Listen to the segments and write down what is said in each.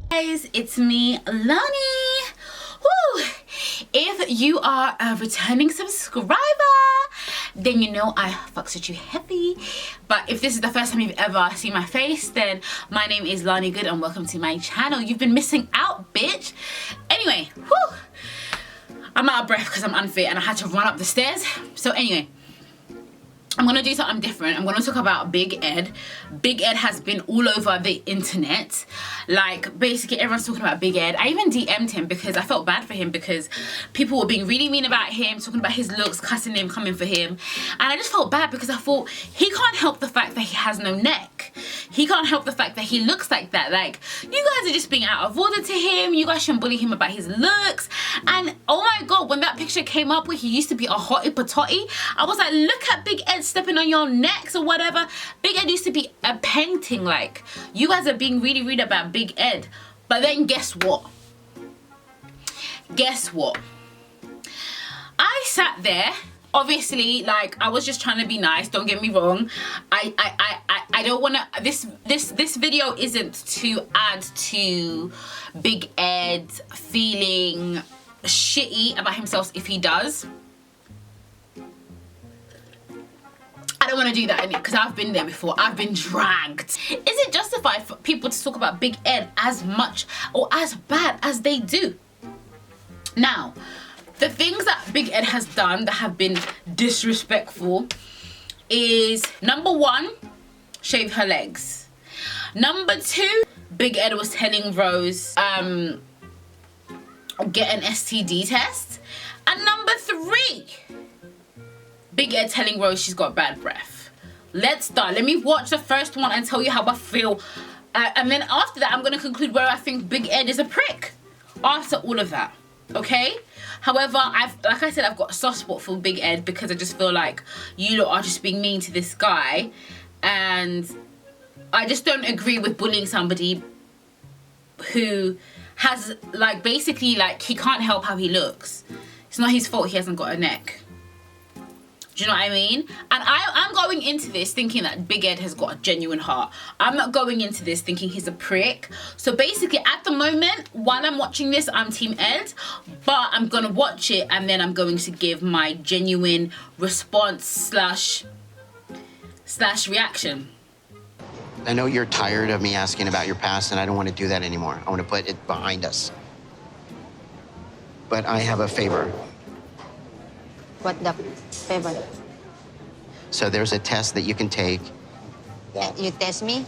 Guys, it's me, Lonnie. Woo! If you are a returning subscriber, then you know I fucks with you heavy. But if this is the first time you've ever seen my face, then my name is Lonnie Good and welcome to my channel. You've been missing out, bitch. Anyway, whoo! I'm out of breath because I'm unfit and I had to run up the stairs. So anyway, I'm gonna do something different. I'm gonna talk about Big Ed. Big Ed has been all over the internet. Like, basically everyone's talking about Big Ed. I even DM'd him because I felt bad for him because people were being really mean about him, talking about his looks, cussing him, coming for him. And I just felt bad because I thought he can't help the fact that he has no neck. He can't help the fact that he looks like that. Like, you guys are just being out of order to him. You guys shouldn't bully him about his looks. And oh my god, when that picture came up where he used to be a hottie patotty, I was like, look at Big Ed stepping on your necks or whatever. Big Ed used to be a painting. Like, you guys are being really rude about Big Ed. But then guess what? Guess what? I sat there. Obviously, like, I was just trying to be nice, don't get me wrong. I don't want to, this video isn't to add to Big Ed feeling shitty about himself if he does. I don't want to do that in it because I've been there before. I've been dragged. Is it justified for people to talk about Big Ed as much or as bad as they do? Now, the things that Big Ed has done that have been disrespectful is, number one, shave her legs. Number two, Big Ed was telling Rose, get an STD test. And number three, Big Ed telling Rose she's got bad breath. Let's start. Let me watch the first one and tell you how I feel. And then after that, I'm going to conclude where I think Big Ed is a prick. After all of that. Okay? However, like I said, I've got a soft spot for Big Ed because I just feel like you lot are just being mean to this guy. And I just don't agree with bullying somebody who has, like, basically, like, he can't help how he looks. It's not his fault he hasn't got a neck. Do you know what I mean? And I'm going into this thinking that Big Ed has got a genuine heart. I'm not going into this thinking he's a prick. So basically, at the moment, while I'm watching this, I'm Team Ed. But I'm going to watch it and then I'm going to give my genuine response slash reaction. I know you're tired of me asking about your past, and I don't want to do that anymore. I want to put it behind us. But I have a favor. What the favor? So there's a test that you can take. You test me?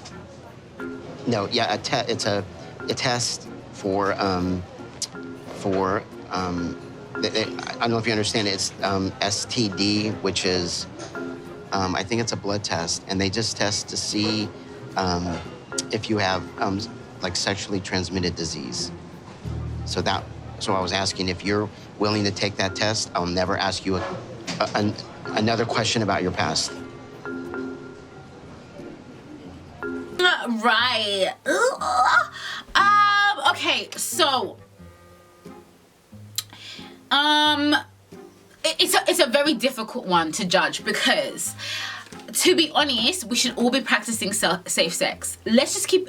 No, yeah, it's a test for I don't know if you understand it. It's STD, which is I think it's a blood test, and they just test to see if you have like sexually transmitted disease. So I was asking if you're willing to take that test. I'll never ask you another question about your past. Right. Okay, so it's a very difficult one to judge because, to be honest, we should all be practicing safe sex. Let's be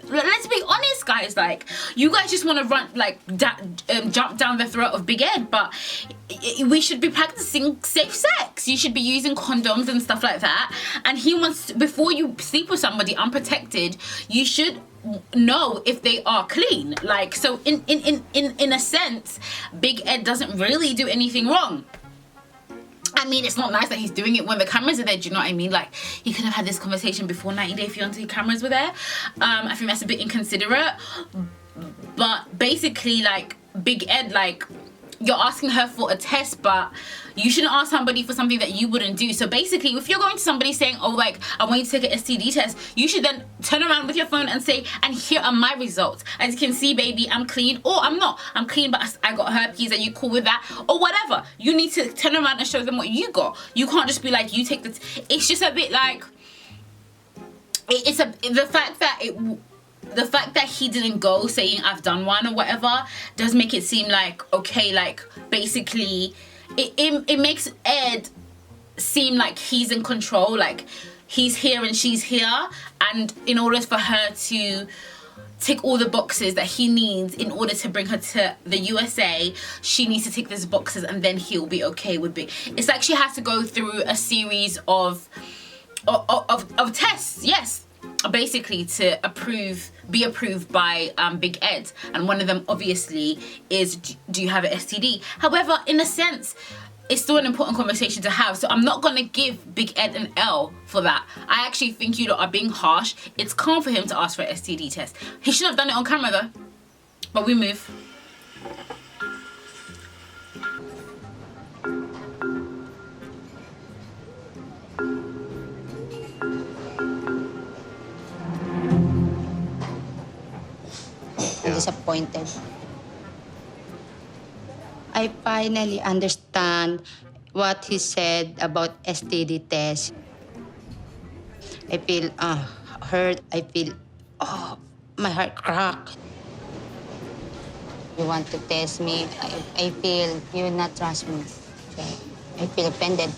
honest, guys. Like, you guys just want to run, like, jump down the throat of Big Ed, but we should be practicing safe sex. You should be using condoms and stuff like that. And he wants, before you sleep with somebody unprotected, you should know if they are clean. Like, so in a sense, Big Ed doesn't really do anything wrong. I mean, it's not nice that he's doing it when the cameras are there, do you know what I mean? Like, he could have had this conversation before 90 Day Fiancé cameras were there. I think that's a bit inconsiderate. But basically, like, Big Ed, like, you're asking her for a test, but you shouldn't ask somebody for something that you wouldn't do. So basically, if you're going to somebody saying, oh, like, I want you to take an STD test, you should then turn around with your phone and say, and here are my results. As you can see, baby, I'm clean, or I'm not. I'm clean, but I got herpes. Are you cool with that? Or whatever. You need to turn around and show them what you got. You can't just be like, you take the... It's just a bit like... The fact that he didn't go saying I've done one or whatever does make it seem like, okay, like, basically it makes Ed seem like he's in control. Like, he's here and she's here, and in order for her to tick all the boxes that he needs in order to bring her to the USA, she needs to tick these boxes, and then he'll be okay with it. It's like she has to go through a series of tests, yes, basically to be approved by Big Ed, and one of them obviously is, do you have an STD? However, in a sense, it's still an important conversation to have, so I'm not gonna give Big Ed an L for that. I actually think you lot are being harsh. It's calm for him to ask for an STD test. He shouldn't have done it on camera though. But we move. I'm disappointed. I finally understand what he said about STD test. I feel hurt. I feel, my heart crack. You want to test me. I feel you not trust me. Okay? I feel offended.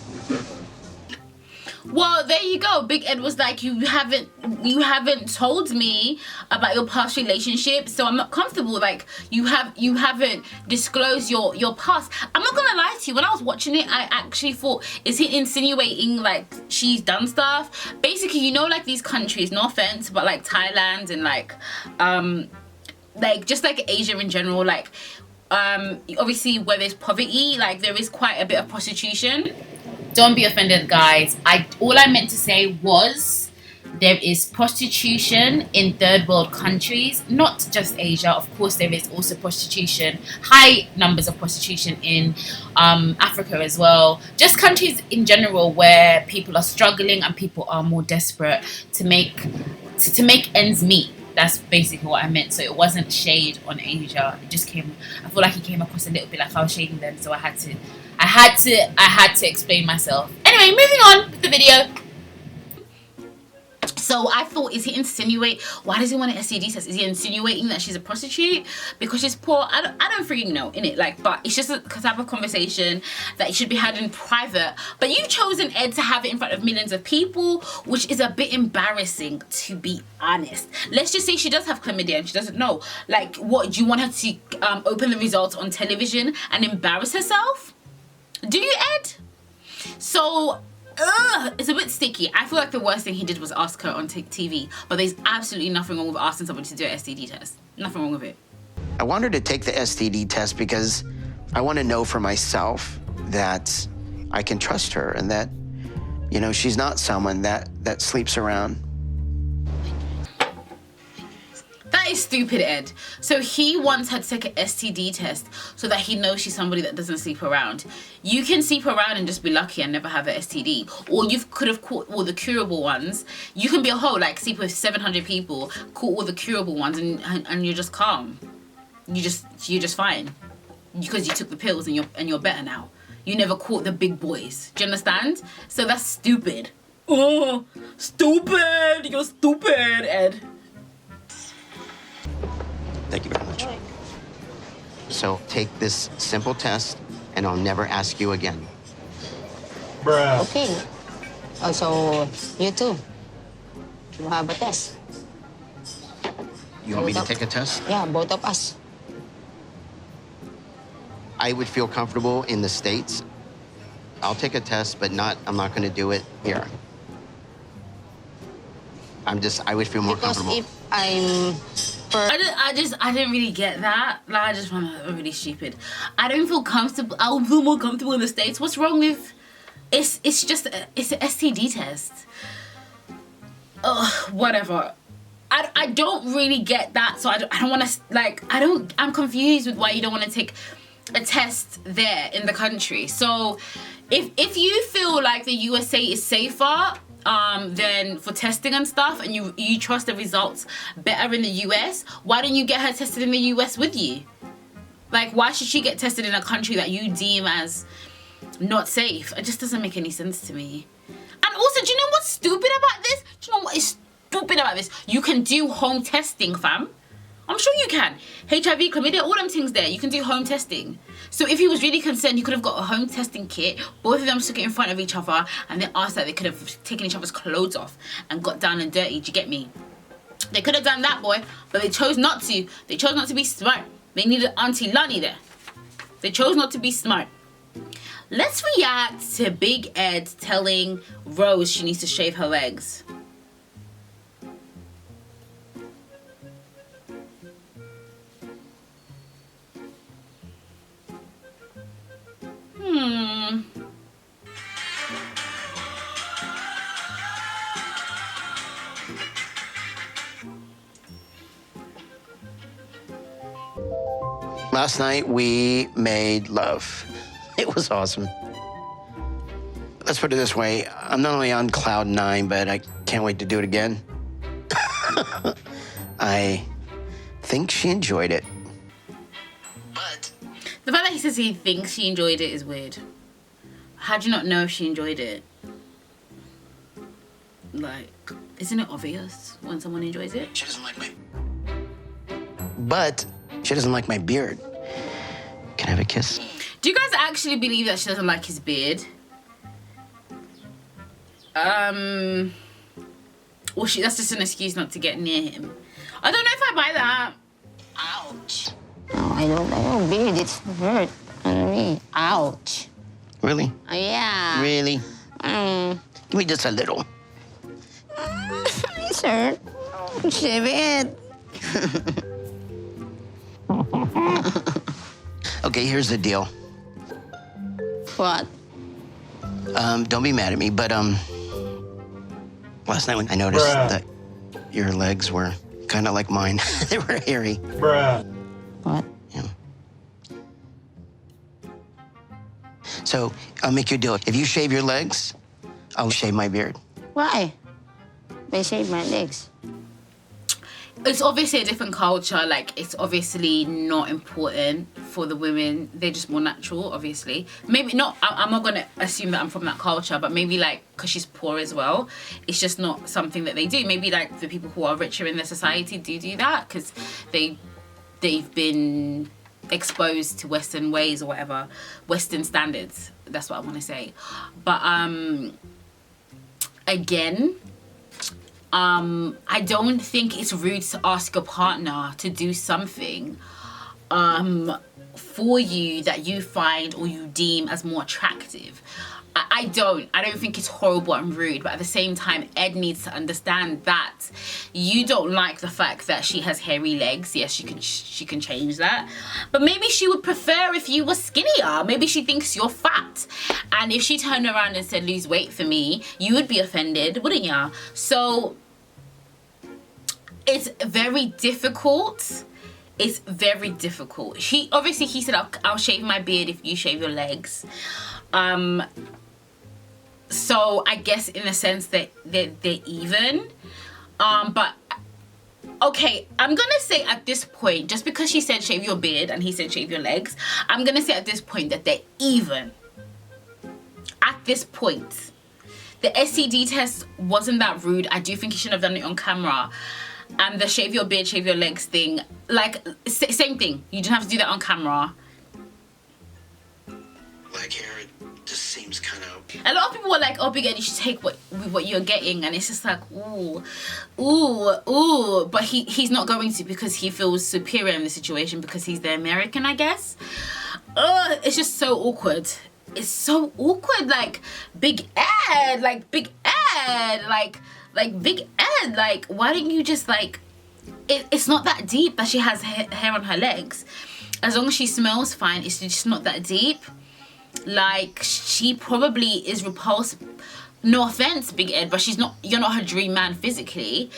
Well, there you go. Big Ed was like, you haven't told me about your past relationship, so I'm not comfortable. Like, you haven't disclosed your past. I'm not gonna lie to you, when I was watching it, I actually thought, is he insinuating like she's done stuff? Basically, you know, like these countries, no offense, but like Thailand and like just like Asia in general, like obviously where there's poverty, like there is quite a bit of prostitution. Don't be offended, guys. All I meant to say was there is prostitution in third world countries, not just Asia. Of course, there is also prostitution, high numbers of prostitution in Africa as well. Just countries in general where people are struggling and people are more desperate to make ends meet. That's basically what I meant. So it wasn't shade on Asia. It just came. I feel like it came across a little bit like I was shading them, so I had to explain myself. Anyway, moving on with the video. So I thought, is he insinuate? Why does he want an STD test? Is he insinuating that she's a prostitute because she's poor? I don't freaking know, innit? Like, but it's just a type of conversation that should be had in private. But you've chosen Ed to have it in front of millions of people, which is a bit embarrassing, to be honest. Let's just say she does have chlamydia and she doesn't know. Like, what, do you want her to open the results on television and embarrass herself? Do you, Ed? So, it's a bit sticky. I feel like the worst thing he did was ask her on TV, but there's absolutely nothing wrong with asking somebody to do an STD test. Nothing wrong with it. I want her to take the STD test because I want to know for myself that I can trust her and that, you know, she's not someone that sleeps around. That is stupid, Ed. So he wants her to take an STD test so that he knows she's somebody that doesn't sleep around. You can sleep around and just be lucky and never have an STD. Or you could have caught all the curable ones. You can be a hoe, like sleep with 700 people, caught all the curable ones, and you're just calm. You're just fine. Because you took the pills and you're better now. You never caught the big boys. Do you understand? So that's stupid. Oh, stupid! You're stupid, Ed. Thank you very much. So take this simple test and I'll never ask you again. Bruh. Okay. Also, you too. You have a test. You want me to take a test? Yeah, both of us. I would feel comfortable in the States. I'll take a test, but I'm not gonna do it here. I would feel more comfortable. Because if I'm... I didn't really get that. Like, I just found that really stupid. I don't feel comfortable. I would feel more comfortable in the States. What's wrong with... It's an STD test. Ugh, whatever. I don't really get that, so I don't want to, like, I'm confused with why you don't want to take a test there in the country. So if you feel like the USA is safer then for testing and stuff, and you trust the results better in the US, why don't you get her tested in the US with you? Like, why should she get tested in a country that you deem as not safe? It just doesn't make any sense to me. And also, do you know what's stupid about this? Do you know what is stupid about this? You can do home testing, fam. I'm sure you can. HIV, chlamydia, all them things there. You can do home testing. So if he was really concerned, he could have got a home testing kit. Both of them stuck it in front of each other and then asked that they could have taken each other's clothes off and got down and dirty. Do you get me? They could have done that, boy, but they chose not to. They chose not to be smart. They needed Auntie Lonnie there. They chose not to be smart. Let's react to Big Ed telling Rose she needs to shave her legs. Last night, we made love. It was awesome. Let's put it this way. I'm not only on cloud 9, but I can't wait to do it again. I think she enjoyed it. But the fact that he says he thinks she enjoyed it is weird. How do you not know if she enjoyed it? Like, isn't it obvious when someone enjoys it? she doesn't like my... But she doesn't like my beard. Can I have a kiss? Do you guys actually believe that she doesn't like his beard? Or that's just an excuse not to get near him. I don't know if I buy that. Ouch. No, I don't like your beard. It's hurt on me. Ouch. Really? Oh, yeah. Really? Give me just a little. It's hurt. Shave it. Okay, here's the deal. What? Don't be mad at me, but last night when I noticed Bruh. that your legs were kind of like mine. They were hairy. Bruh. What? Yeah. So I'll make you a deal. If you shave your legs, I'll shave my beard. Why? They shave my legs. It's obviously a different culture. Like, it's obviously not important for the women. They're just more natural, obviously. Maybe not, I'm not going to assume that I'm from that culture, but maybe, like, because she's poor as well, it's just not something that they do. Maybe, like, the people who are richer in their society do that because they've been exposed to Western ways or whatever. Western standards. That's what I want to say. But, again... I don't think it's rude to ask your partner to do something for you that you find or you deem as more attractive. I don't think it's horrible and rude, but at the same time, Ed needs to understand that you don't like the fact that she has hairy legs. Yes, she can change that, but maybe she would prefer if you were skinnier. Maybe she thinks you're fat, and if she turned around and said lose weight for me, you would be offended, wouldn't ya? So it's very difficult. It's very difficult. He said I'll shave my beard if you shave your legs. So I guess in a sense that they're even. But okay, I'm gonna say at this point, just because she said shave your beard and he said shave your legs, I'm gonna say at this point that they're even. At this point, the STD test wasn't that rude. I do think he shouldn't have done it on camera. And the shave your beard, shave your legs thing, like, same thing. You didn't have to do that on camera. Black hair, it just seems kind of... A lot of people were like, oh, Big Ed, you should take what you're getting. And it's just like, ooh. But he's not going to because he feels superior in the situation because he's the American, I guess. It's just so awkward. It's so awkward. Like, Big Ed, Big Ed, like, why don't you just, like, it's not that deep that she has hair on her legs. As long as she smells fine, it's just not that deep. Like, she probably is repulsed. No offense, Big Ed, but you're not her dream man physically.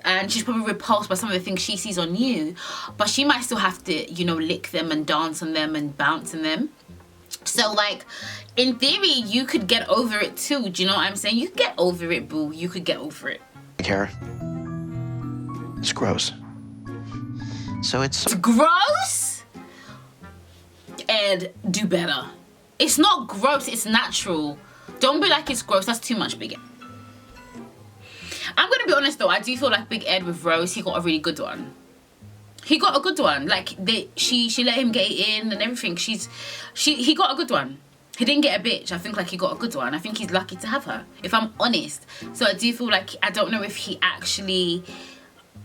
And she's probably repulsed by some of the things she sees on you. But she might still have to, you know, lick them and dance on them and bounce on them. So, like, in theory, you could get over it too. Do you know what I'm saying? You could get over it, boo. You could get over it. Hair. It's gross. So it's gross? Ed, do better. It's not gross, it's natural. Don't be like it's gross. That's too much, Big Ed. I'm gonna be honest though, I do feel like Big Ed with Rose, he got a really good one. He got a good one. Like she let him get it in and everything. He got a good one. He didn't get a bitch. I think like he got a good one. I think he's lucky to have her, if I'm honest. So I do feel like, I don't know if he actually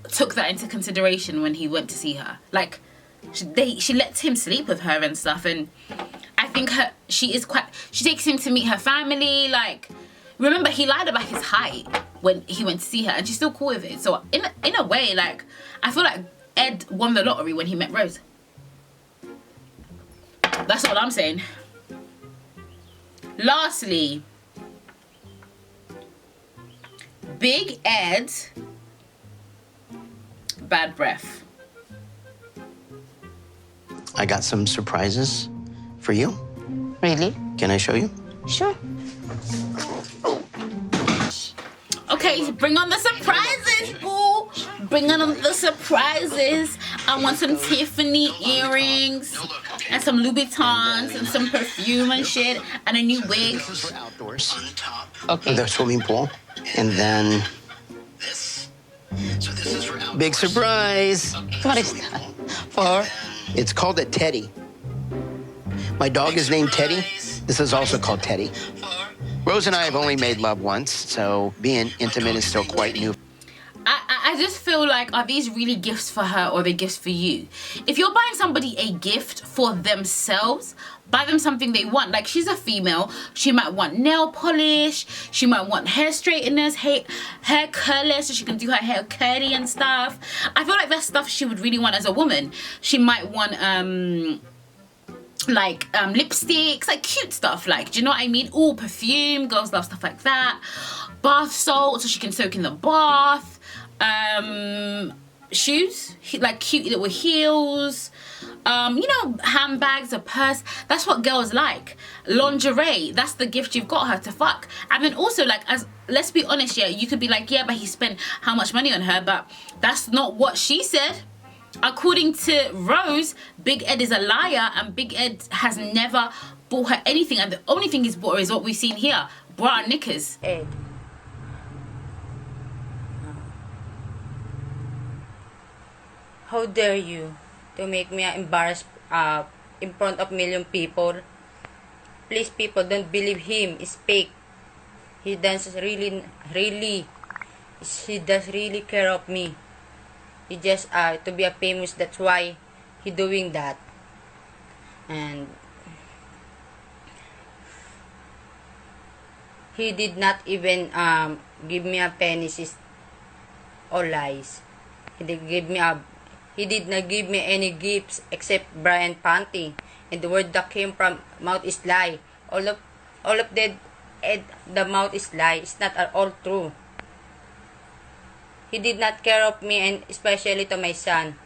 took that into consideration when he went to see her. Like she lets him sleep with her and stuff, and I think she takes him to meet her family. Like, remember, he lied about his height when he went to see her, and she's still cool with it. So in a way, like, I feel like Ed won the lottery when he met Rose. That's all I'm saying. Lastly, Big Ed, bad breath. I got some surprises for you. Really? Can I show you? Sure. Okay, bring on the surprises, boo. Bring on the surprises. I want some Tiffany earrings and some Louboutins and some perfume and shit and a new wig. This is for outdoors. Okay. The swimming pool. And then, big surprise. What is that? For? It's called a Teddy. My dog is named Teddy. This is also called Teddy. Rose and I have only made love once, so being intimate is still quite new. I just feel like, are these really gifts for her or are they gifts for you? If you're buying somebody a gift for themselves, buy them something they want. Like, she's a female. She might want nail polish. She might want hair straighteners, hair curlers, so she can do her hair curly and stuff. I feel like that's stuff she would really want as a woman. She might want, lipsticks, like cute stuff, like, do you know what I mean? All perfume, girls love stuff like that. Bath salt, so she can soak in the bath. Shoes, like cute little heels. Handbags, a purse. That's what girls like. Lingerie, that's the gift you've got her to fuck. And then also, like, let's be honest, yeah, you could be like, yeah, but he spent how much money on her, but that's not what she said. According to Rose, Big Ed is a liar, and Big Ed has never bought her anything, and the only thing he's bought her is what we've seen here, bra and knickers. Ed. How dare you to make me embarrassed in front of million people? Please, people, don't believe him. It's fake. He does really care of me. He just to be a famous, that's why he doing that. And he did not even give me a penny. It's all lies. He did not give me any gifts except Brian Panty. And the word that came from mouth is lie. All of the mouth is lie. It's not at all true. He did not care of me, and especially to my son.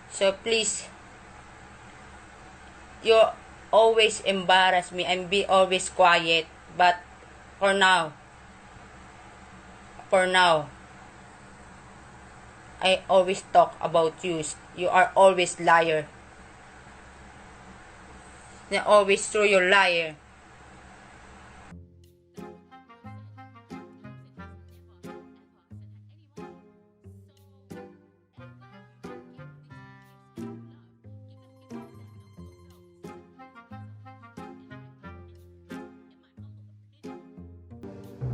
So please, you always embarrass me and be always quiet. But for now, I always talk about you. You are always liar. You're always true, you're liar.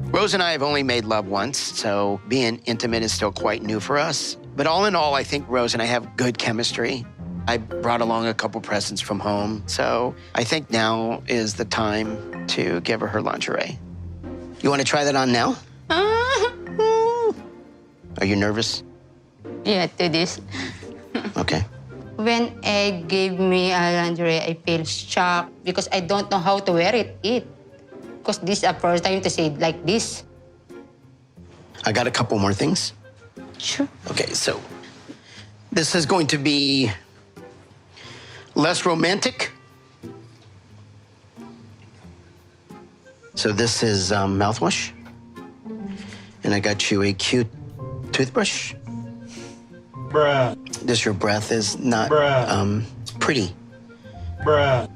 Rose and I have only made love once, so being intimate is still quite new for us. But all in all, I think Rose and I have good chemistry. I brought along a couple presents from home, so I think now is the time to give her lingerie. You want to try that on now? Are you nervous? Yeah, to this. Okay. When Ed gave me a lingerie, I feel shocked because I don't know how to wear it. Because this is the first time to say it like this. I got a couple more things. Sure. Okay, so this is going to be less romantic. So this is mouthwash. And I got you a cute toothbrush. Bruh. This, your breath is not pretty. Bruh.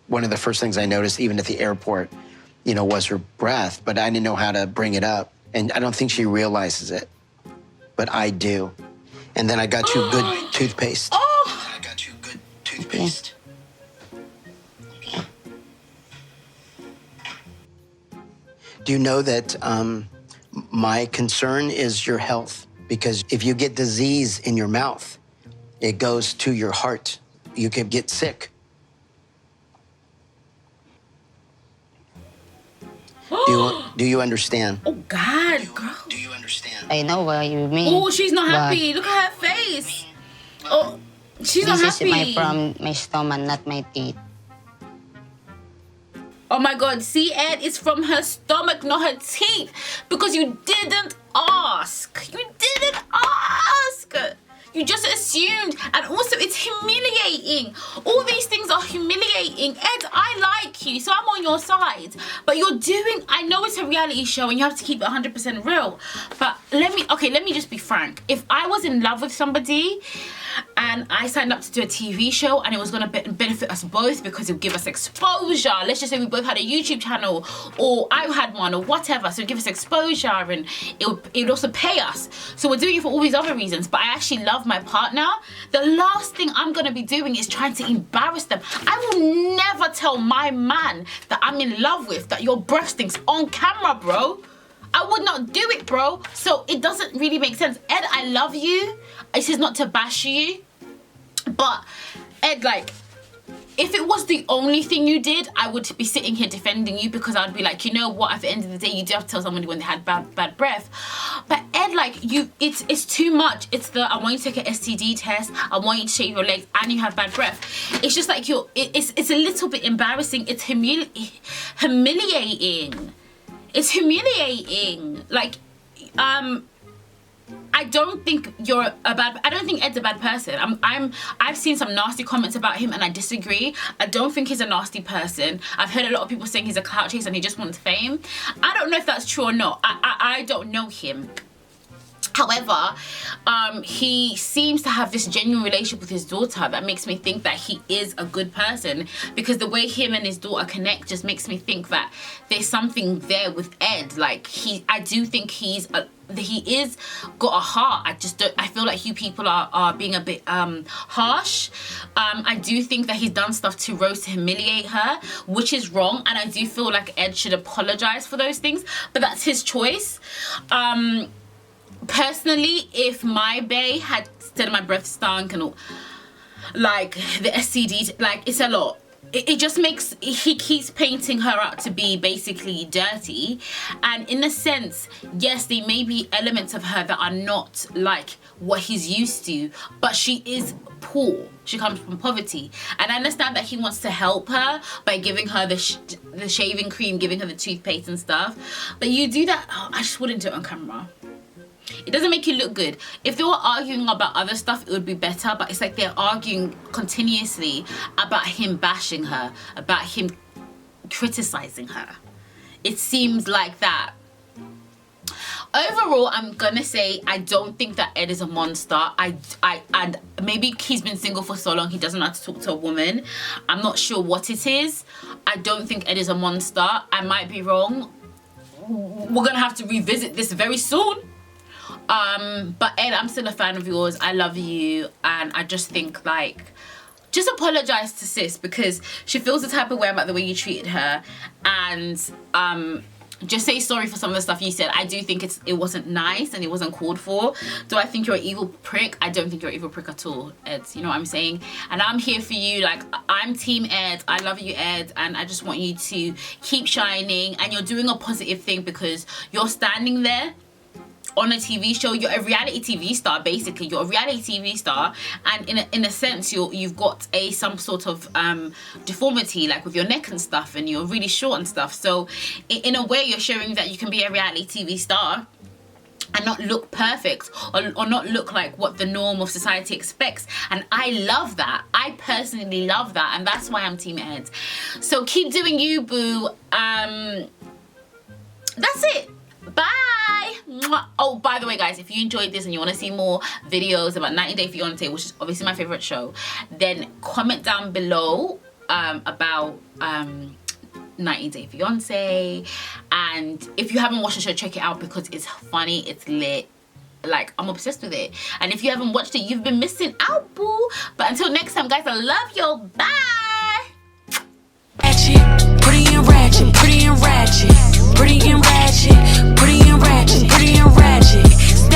One of the first things I noticed, even at the airport, was her breath, but I didn't know how to bring it up. And I don't think she realizes it, but I do. And then I got you good toothpaste. Oh! I got you good toothpaste. Do you know that my concern is your health? Because if you get disease in your mouth, it goes to your heart. You can get sick. Do you understand? Oh, God, girl. Do you understand? I know what you mean. Oh, she's not but happy. Look at her face. Oh, she's not This happy. is from my stomach, not my teeth. Oh my God, see, Ed, it's from her stomach, not her teeth. Because you didn't ask. You didn't ask. You just assumed. And also, it's humiliating. All these things are humiliating. Ed, I like you, so I'm on your side. But you're doing, I know it's a reality show and you have to keep it 100% real. But let me just be frank. If I was in love with somebody and I signed up to do a TV show and it was going to benefit us both because it would give us exposure. Let's just say we both had a YouTube channel or I had one or whatever. So it would give us exposure and it would also pay us. So we're doing it for all these other reasons. But I actually love my partner. The last thing I'm going to be doing is trying to embarrass them. I will never tell my man that I'm in love with that you're breasting's on camera, bro. I would not do it, bro. So it doesn't really make sense. Ed, I love you. This is not to bash you. But, Ed, like, if it was the only thing you did, I would be sitting here defending you because I'd be like, you know what, at the end of the day, you do have to tell somebody when they had bad breath. But Ed, like, it's too much. It's I want you to take an STD test. I want you to shave your legs and you have bad breath. It's just like it's a little bit embarrassing. It's humiliating. It's humiliating. Like, I don't think I don't think Ed's a bad person. I've seen some nasty comments about him and I disagree. I don't think he's a nasty person. I've heard a lot of people saying he's a clout chaser and he just wants fame. I don't know if that's true or not. I don't know him. However, he seems to have this genuine relationship with his daughter that makes me think that he is a good person, because the way him and his daughter connect just makes me think that there's something there with Ed. Like, I do think he is got a heart. I feel like you people are being a bit harsh. I do think that he's done stuff to roast, to humiliate her, which is wrong, and I do feel like Ed should apologize for those things, but that's his choice. Personally, if my bae had said my breath stunk and all, like the STD, like, it's a lot. It just makes, he keeps painting her out to be basically dirty, and in a sense, yes, there may be elements of her that are not like what he's used to, but she is poor. She comes from poverty, and I understand that he wants to help her by giving her the shaving cream, giving her the toothpaste and stuff, but you do that, I just wouldn't do it on camera. It doesn't make you look good. If they were arguing about other stuff, it would be better, but it's like they're arguing continuously about him bashing her, about him criticizing her. It seems like that. Overall, I'm gonna say I don't think that Ed is a monster. And maybe he's been single for so long he doesn't know how to talk to a woman. I'm not sure what it is. I don't think Ed is a monster. I might be wrong. We're gonna have to revisit this very soon. But Ed, I'm still a fan of yours. I love you, and I just think, like, just apologize to sis, because she feels the type of way about the way you treated her, and just say sorry for some of the stuff you said. I do think it wasn't nice and it wasn't called for. Do I think you're an evil prick? I don't think you're an evil prick at all, Ed. You know what I'm saying? And I'm here for you. Like, I'm team Ed. I love you, Ed, and I just want you to keep shining, and you're doing a positive thing because you're standing there on a TV show. You're a reality TV star, basically. You're a reality TV star, and in a sense, you've got some sort of deformity, like with your neck and stuff, and you're really short and stuff. So in a way, you're showing that you can be a reality TV star and not look perfect, or not look like what the norm of society expects. And I love that. I personally love that, and that's why I'm team Ed. So keep doing you, boo. That's it. Bye. Mwah. Oh, by the way, guys, if you enjoyed this and you want to see more videos about 90 Day Fiancé, which is obviously my favorite show, then comment down below about 90 Day Fiancé. And if you haven't watched the show, check it out because it's funny, it's lit, like, I'm obsessed with it. And if you haven't watched it, you've been missing out, boo. But until next time, guys, I love you. Bye. Ratchet, pretty and ratchet, pretty and ratchet, pretty and ratchet.